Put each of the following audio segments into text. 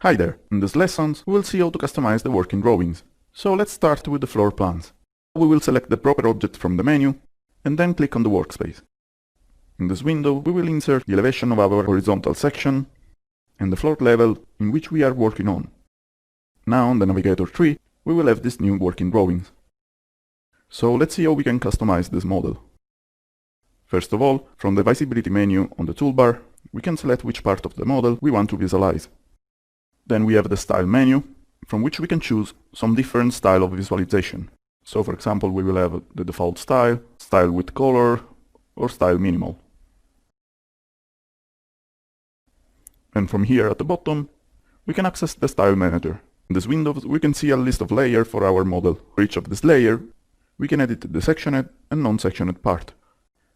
Hi there! In this lesson we will see how to customize the working drawings. So let's start with the floor plans. We will select the proper object from the menu and then click on the workspace. In this window we will insert the elevation of our horizontal section and the floor level in which we are working on. Now on the navigator tree we will have these new working drawings. So let's see how we can customize this model. First of all, from the visibility menu on the toolbar, we can select which part of the model we want to visualize. Then we have the style menu, from which we can choose some different style of visualization. So for example we will have the default style, style with color, or style minimal. And from here at the bottom, we can access the style manager. In this window we can see a list of layers for our model. For each of this layer, we can edit the sectioned and non-sectioned part.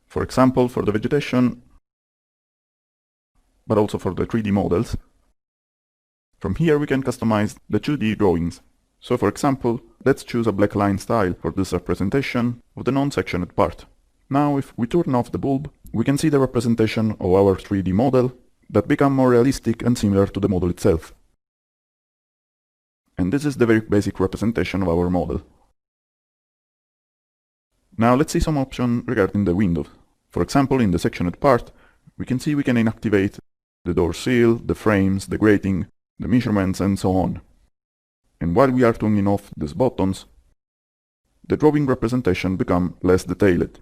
For example, for the vegetation, but also for the 3D models. From here we can customize the 2D drawings. So for example, let's choose a black line style for this representation of the non-sectioned part. Now if we turn off the bulb, we can see the representation of our 3D model that become more realistic and similar to the model itself. And this is the very basic representation of our model. Now let's see some options regarding the windows. For example, in the sectioned part, we can see we can inactivate the door seal, the frames, the grating, the measurements and so on. And while we are turning off these buttons, the drawing representation becomes less detailed.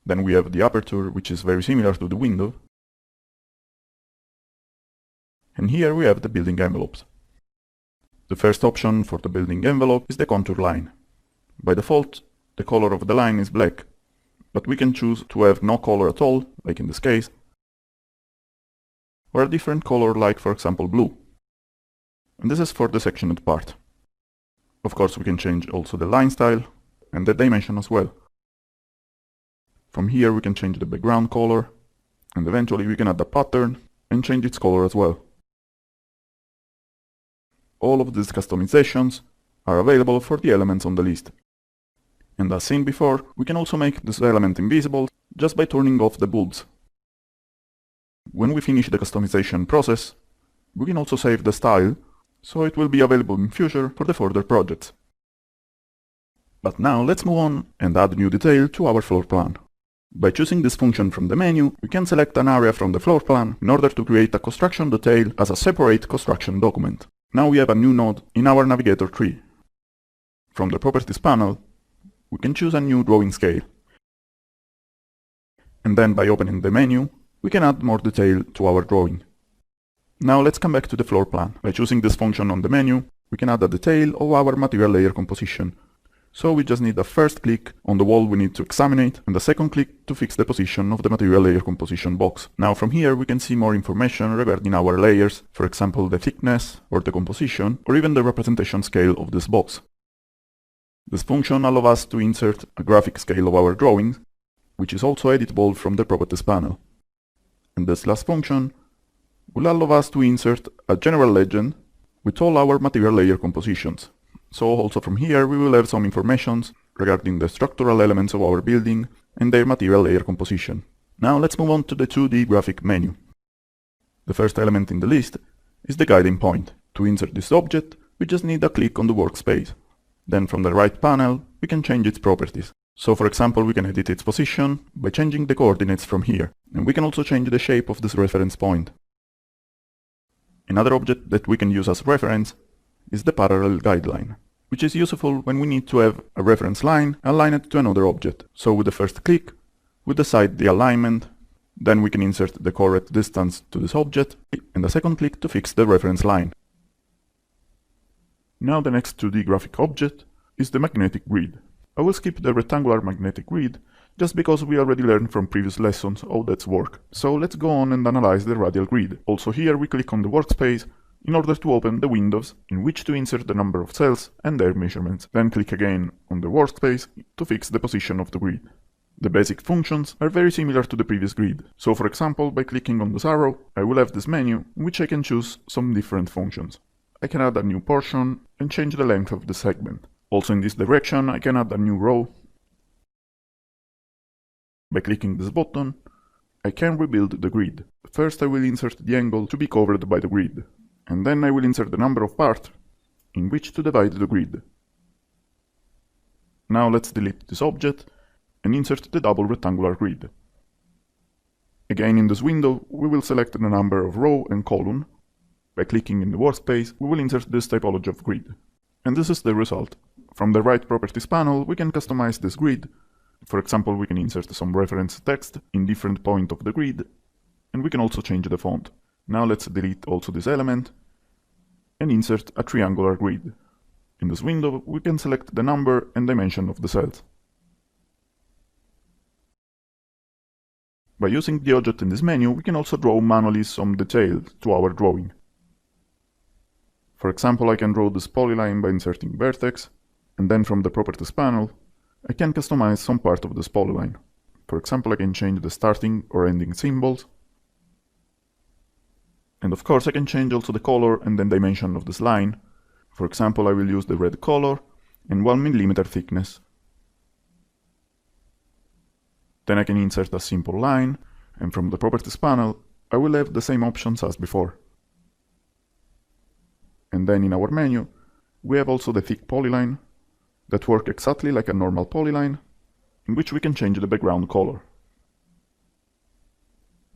Then we have the aperture, which is very similar to the window. And here we have the building envelopes. The first option for the building envelope is the contour line. By default, the color of the line is black, but we can choose to have no color at all, like in this case, or a different color like for example blue. And this is for the sectioned part. Of course we can change also the line style and the dimension as well. From here we can change the background color and eventually we can add a pattern and change its color as well. All of these customizations are available for the elements on the list. And as seen before, we can also make this element invisible just by turning off the bulbs. When we finish the customization process, we can also save the style, so it will be available in future for the further projects. But now let's move on and add new detail to our floor plan. By choosing this function from the menu, we can select an area from the floor plan in order to create a construction detail as a separate construction document. Now we have a new node in our navigator tree. From the Properties panel, we can choose a new drawing scale. And then by opening the menu, we can add more detail to our drawing. Now let's come back to the floor plan. By choosing this function on the menu, we can add a detail of our material layer composition. So we just need a first click on the wall we need to examine and a second click to fix the position of the material layer composition box. Now from here we can see more information regarding our layers, for example the thickness or the composition or even the representation scale of this box. This function allows us to insert a graphic scale of our drawings, which is also editable from the Properties panel. And this last function will allow us to insert a general legend with all our material layer compositions. So also from here we will have some information regarding the structural elements of our building and their material layer composition. Now let's move on to the 2D graphic menu. The first element in the list is the guiding point. To insert this object, we just need a click on the workspace. Then from the right panel, we can change its properties. So for example, we can edit its position by changing the coordinates from here. And we can also change the shape of this reference point. Another object that we can use as reference is the parallel guideline, which is useful when we need to have a reference line aligned to another object. So with the first click, we decide the alignment, then we can insert the correct distance to this object, and a second click to fix the reference line. Now the next 2D graphic object is the magnetic grid. I will skip the rectangular magnetic grid, just because we already learned from previous lessons how that's work. So let's go on and analyze the radial grid. Also here we click on the workspace in order to open the windows in which to insert the number of cells and their measurements. Then click again on the workspace to fix the position of the grid. The basic functions are very similar to the previous grid. So for example, by clicking on this arrow, I will have this menu in which I can choose some different functions. I can add a new portion and change the length of the segment. Also in this direction I can add a new row. By clicking this button, I can rebuild the grid. First I will insert the angle to be covered by the grid, and then I will insert the number of parts in which to divide the grid. Now let's delete this object and insert the double rectangular grid. Again in this window we will select the number of row and column. By clicking in the workspace we will insert this typology of grid. And this is the result. From the right properties panel we can customize this grid. For example, we can insert some reference text in different points of the grid, and we can also change the font. Now let's delete also this element and insert a triangular grid. In this window we can select the number and dimension of the cells. By using the object in this menu, we can also draw manually some details to our drawing. For example, I can draw this polyline by inserting vertex, and then from the properties panel, I can customize some part of this polyline. For example, I can change the starting or ending symbols. And of course, I can change also the color and then dimension of this line. For example, I will use the red color and 1 mm thickness. Then I can insert a simple line, and from the properties panel, I will have the same options as before. And then in our menu, we have also the thick polyline that work exactly like a normal polyline, in which we can change the background color.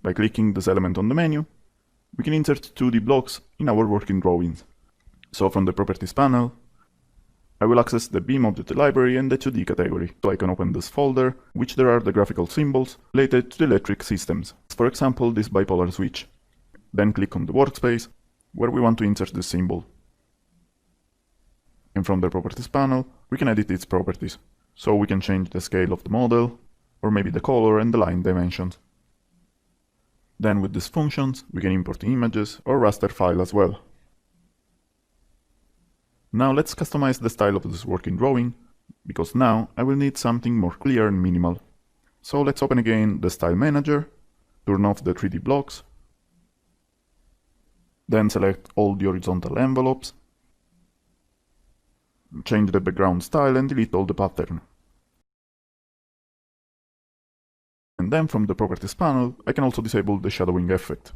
By clicking this element on the menu, we can insert 2D blocks in our working drawings. So from the properties panel, I will access the BIM object library and the 2D category, so I can open this folder, which there are the graphical symbols related to the electric systems. For example, this bipolar switch. Then click on the workspace, where we want to insert this symbol. And from the properties panel, we can edit its properties. So we can change the scale of the model, or maybe the color and the line dimensions. Then with these functions, we can import images or raster file as well. Now let's customize the style of this working drawing, because now I will need something more clear and minimal. So let's open again the Style Manager, turn off the 3D blocks, then select all the horizontal envelopes, change the background style and delete all the pattern. And then from the Properties panel, I can also disable the shadowing effect.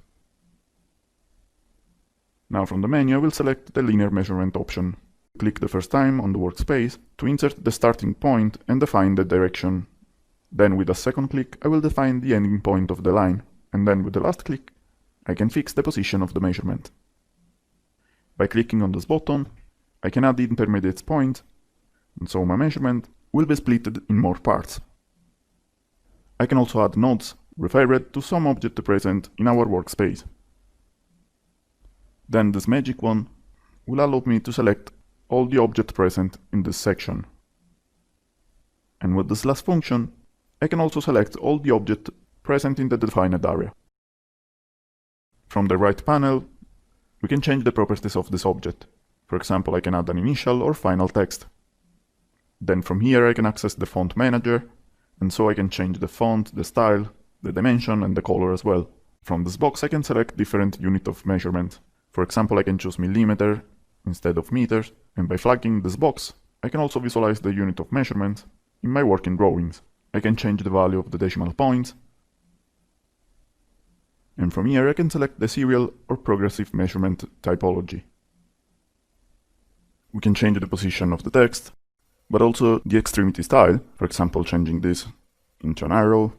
Now from the menu I will select the linear measurement option. Click the first time on the workspace to insert the starting point and define the direction. Then with a second click I will define the ending point of the line, and then with the last click I can fix the position of the measurement. By clicking on this button I can add the intermediate point, and so my measurement will be split in more parts. I can also add nodes referred to some object present in our workspace. Then this magic one will allow me to select all the objects present in this section. And with this last function, I can also select all the objects present in the defined area. From the right panel, we can change the properties of this object. For example, I can add an initial or final text. Then from here I can access the font manager, and so I can change the font, the style, the dimension and the color as well. From this box I can select different units of measurement. For example, I can choose millimeter instead of meters, and by flagging this box, I can also visualize the unit of measurement in my working drawings. I can change the value of the decimal points, and from here I can select the serial or progressive measurement typology. We can change the position of the text, but also the extremity style, for example changing this into an arrow,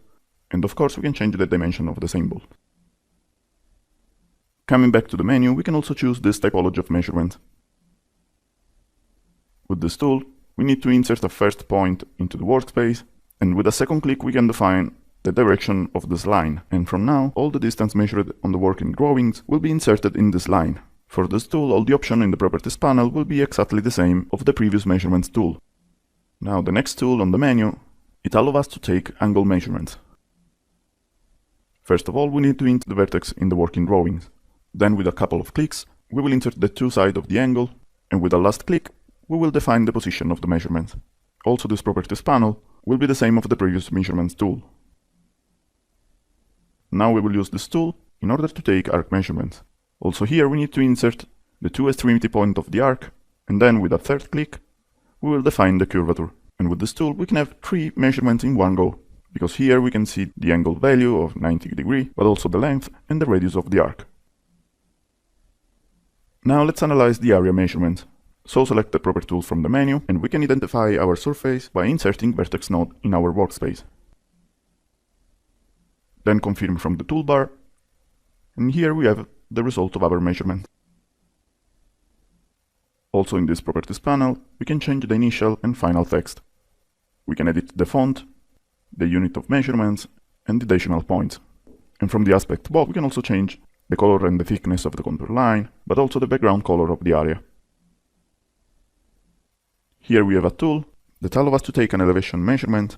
and of course we can change the dimension of the symbol. Coming back to the menu, we can also choose this typology of measurement. With this tool, we need to insert a first point into the workspace, and with a second click we can define the direction of this line, and from now all the distance measured on the working drawings will be inserted in this line. For this tool, all the options in the properties panel will be exactly the same of the previous measurements tool. Now the next tool on the menu, it allows us to take angle measurements. First of all, we need to insert the vertex in the working drawings. Then with a couple of clicks, we will insert the two sides of the angle, and with a last click, we will define the position of the measurement. Also this properties panel will be the same of the previous measurements tool. Now we will use this tool in order to take arc measurements. Also here we need to insert the two extremity points of the arc, and then with a third click, we will define the curvature. And with this tool we can have 3 measurements in one go. because here we can see the angle value of 90 degrees, but also the length and the radius of the arc. Now let's analyze the area measurements. So select the proper tool from the menu, and we can identify our surface by inserting vertex node in our workspace. Then confirm from the toolbar, and here we have the result of our measurement. Also in this properties panel, we can change the initial and final text. We can edit the font, the unit of measurements, and the decimal points. And from the aspect above, we can also change the color and the thickness of the contour line, but also the background color of the area. Here we have a tool that allows us to take an elevation measurement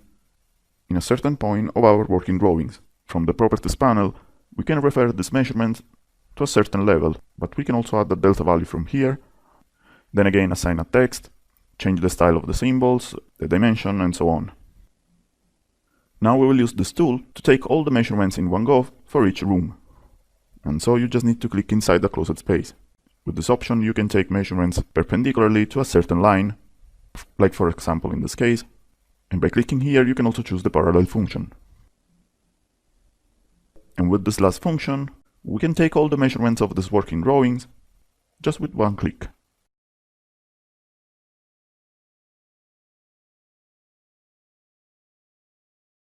in a certain point of our working drawings. From the properties panel, we can refer this measurement to a certain level, but we can also add the delta value from here, then again assign a text, change the style of the symbols, the dimension, and so on. Now we will use this tool to take all the measurements in one go for each room. And so you just need to click inside the closed space. With this option you can take measurements perpendicularly to a certain line, like for example in this case, and by clicking here you can also choose the parallel function. And with this last function, we can take all the measurements of these working drawings just with one click.